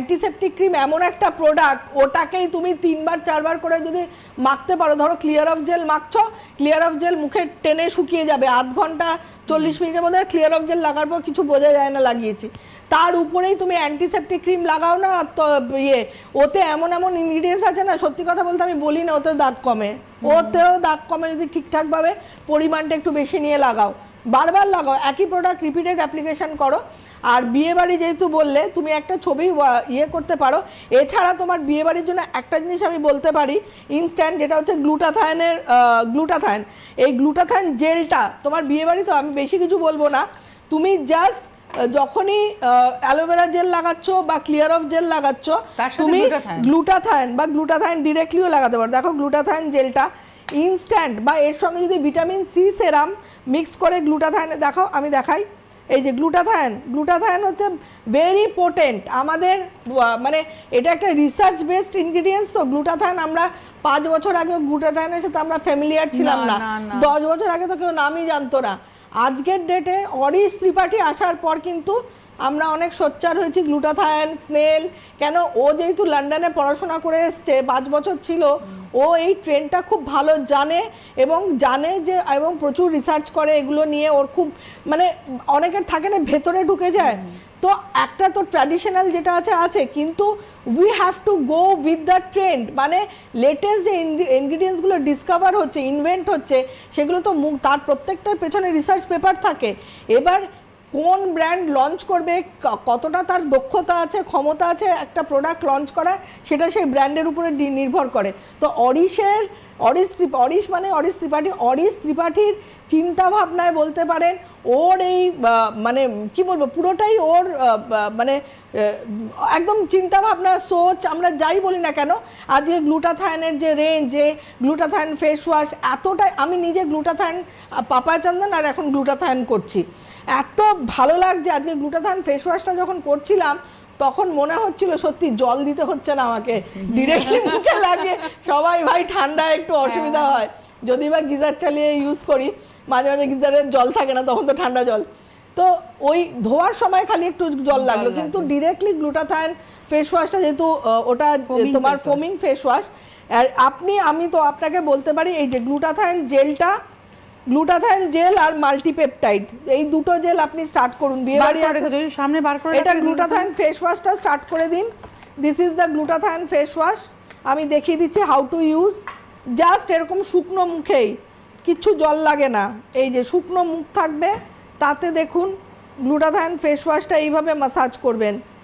Antiseptic cream এমন একটা product, ওটাকেই তুমি 3বার 4বার করে যদি মাখতে পারো, ধরো ক্লিয়ার অফ জেল মাখছো, ক্লিয়ার অফ জেল মুখে টেনে শুকিয়ে যাবে, আধ ঘন্টা 40 মিনিটের মধ্যে ক্লিয়ার অফ জেল লাগার পর কিছু বোঝা যায় না লাগিয়েছি, তার উপরেই তুমি অ্যান্টিসেপটিক ক্রিম লাগাও না, তো ওতে এমন এমন ইনগ্রিডিয়েন্টস আছে না, সত্যি কথা বলতে আমি বলি না ওতেও দাগ কমে, ওতেও দাগ কমে যদি ঠিকঠাকভাবে পরিমাণটা একটু বেশি নিয়ে লাগাও, বারবার লাগাও, একই প্রোডাক্ট রিপিটেড অ্যাপ্লিকেশন করো। আর বিয়ে বাড়ি যেহেতু বললে, তুমি একটা ছবি করতে পারো। এছাড়া তোমার বিয়ে বাড়ির জন্য একটা জিনিস আমি বলতে পারি ইনস্ট্যান্ট, যেটা হচ্ছে গ্লুটাথায়নের গ্লুটাথায়ন। এই গ্লুটাথায়ন জেলটা তোমার বিয়ে বাড়ি, তো আমি বেশি কিছু বলবো না, তুমি জাস্ট যখনই অ্যালোভেরা জেল লাগাচ্ছ বা ক্লিয়ার অফ জেল লাগাচ্ছ, তুমি গ্লুটাথায়ন বা গ্লুটাথায়ন ডিরেক্টলিও লাগাতে পারো। দেখো গ্লুটাথায়ন জেলটা ইনস্ট্যান্ট, বা এর সঙ্গে যদি ভিটামিন সি সেরাম মিক্স করে গ্লুটাথায়নে দেখাও, আমি দেখাই, এই যে গ্লুটাথায়ন হচ্ছে ভেরি পোটেন্ট আমাদের, মানে এটা একটা রিসার্চ বেসড ইনগ্রিডিয়েন্টস। তো গ্লুটাথায়ন আমরা 5 বছর আগে গ্লুটাথায়নের সাথে আমরা ফ্যামিলিয়ার ছিলাম না, 10 বছর আগে তো কেউ নামই জানতো না। আজকের ডেটে অরিশ ত্রিপাঠী আসার পর কিন্তু আমরা অনেক সোচ্চার হয়েছি। গ্লুটাথায়ন, স্নেল, কেন ও যেহেতু লন্ডনে পড়াশোনা করে এসছে, 5 বছর ছিল, ও এই ট্রেন্ডটা খুব ভালো জানে, এবং জানে যে, এবং প্রচুর রিসার্চ করে এগুলো নিয়ে, ওর খুব মানে অনেকের থাকে না ভেতরে ঢুকে যায়। তো একটা তো ট্র্যাডিশনাল যেটা আছে, কিন্তু we have to go with the trend, মানে লেটেস্ট যে ইনগ্রিডিয়েন্টসগুলো ডিসকভার হচ্ছে, ইনভেন্ট হচ্ছে, সেগুলো তো তার প্রত্যেকটার পেছনে রিসার্চ পেপার থাকে। এবার কোন ব্র্যান্ড লঞ্চ করবে, কতটা তার দক্ষতা আছে, ক্ষমতা আছে একটা প্রোডাক্ট লঞ্চ করার, সেটা সেই ব্র্যান্ডের উপরে নির্ভর করে। তো অরিশ ত্রিপাঠীর চিন্তা ভাবনায় বলতে পারেন, ওর এই মানে কি বলবো, পুরোটাই ওর মানে একদম চিন্তা ভাবনা, সোচ, আমরা যাই বলি না কেন, আজকে গ্লুটাথায়নের যে রেঞ্জ, যে গ্লুটাথায়ন ফেস ওয়াশ, এতটাই আমি নিজে গ্লুটাথায়ন পাপায়া চন্দন আর এখন গ্লুটাথায়ন করছি, এত ভালো লাগছে। আজকে গ্লুটাথায়ন ফেস ওয়াশটা যখন করছিলাম, তখন মনে হচ্ছিল সত্যি জল দিতে হচ্ছে না আমাকে, ডিরেক্টলি মুখে লাগে। সবাই ভাই ঠান্ডায় একটু অসুবিধা হয়, যদি বা গিজার চালিয়ে ইউজ করি, মাঝে মাঝে গিজারের জল থাকে না, তখন তো ঠান্ডা জল, তো ওই ধোয়ার সময় খালি একটু জল লাগলো, কিন্তু ডিরেক্টলি গ্লুটাথায়ন ফেস ওয়াশটা যেহেতু ওটা তোমার ফোমিং ফেস ওয়াশ, আর আমি তো আপনাকে বলতে পারি, এই যে গ্লুটাথায়ন জেলটা, গ্লুটাথায়ন জেল আর মাল্টিপেপটাইড, এই দুটো জেল আপনি স্টার্ট করুন বিয়ে বাড়ি সামনে বার করে, এটা গ্লুটাথায়ন ফেস ওয়াশটা স্টার্ট করে দিন। This is the glutathione face wash, আমি দেখিয়ে দিচ্ছি হাউ টু ইউজ। জাস্ট এরকম শুকনো মুখেই, কিচ্ছু জল লাগে না, এই যে শুকনো মুখ থাকবে, তাতে দেখুন গ্লুটাথায়ন ফেস ওয়াশটা এইভাবে ম্যাসাজ করবেন।